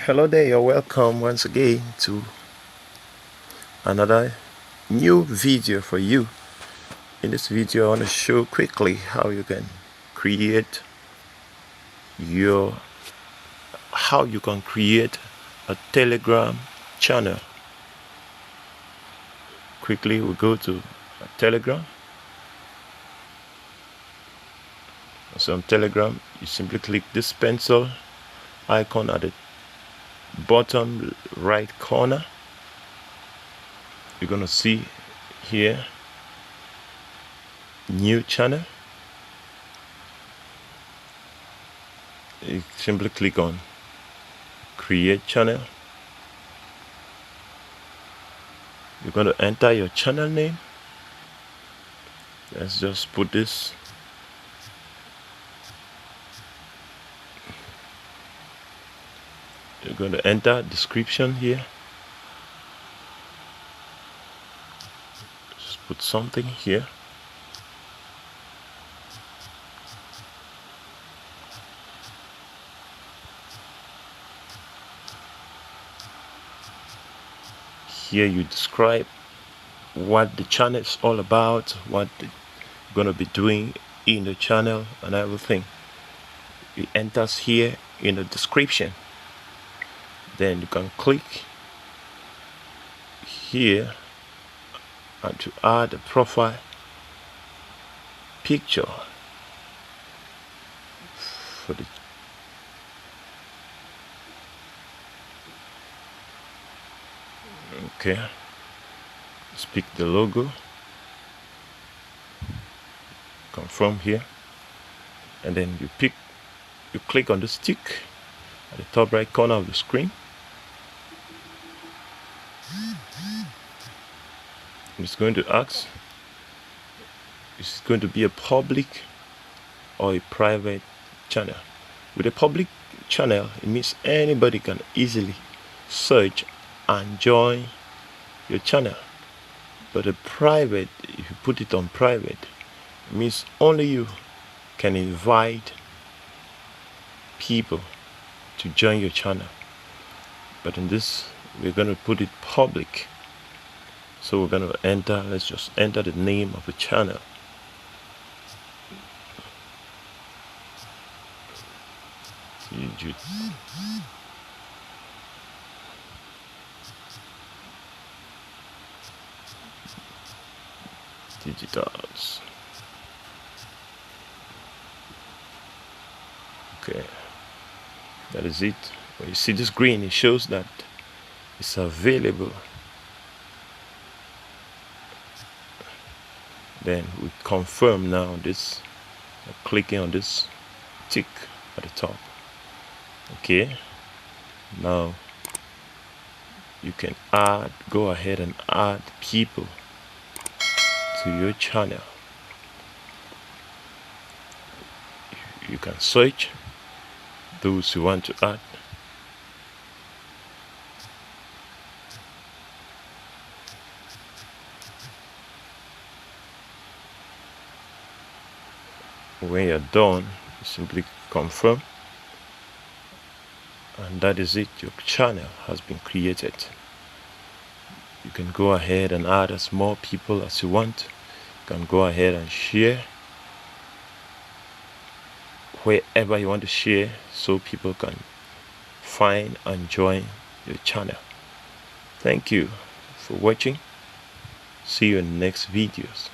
Hello there, you're welcome once again to another new video for you. In this video I want to show quickly how you can create a Telegram channel. Quickly we go to Telegram. So on Telegram you simply click this pencil icon at the bottom right corner. You're gonna see here new channel. You simply click on create channel. You're going to enter your channel name. Let's just put this. You're going to enter description here. Just put something here. Here you describe what the channel is all about, what you're going to be doing in the channel and everything. It enters here in the description. Then you can click here and to add a profile picture for the let's pick the logo, confirm here, and then you click on the stick at the top right corner of the screen. It's going to ask, is it going to be a public or a private channel? With a public channel, it means anybody can easily search and join your channel. But a private, if you put it on private, it means only you can invite people to join your channel. But in this, we're going to put it public. So we're going to enter, let's just enter the name of the channel. Digitals. Okay, that is it. When you see this green, it shows that it's available. Then we confirm now this, clicking on this tick at the top. Okay, now you can go ahead and add people to your channel. You can search those you want to add. When you're done, you simply confirm, and that is it. Your channel has been created. You can go ahead and add as more people as you want. You can go ahead and share wherever you want to share, so people can find and join your channel. Thank you for watching. See you in the next videos.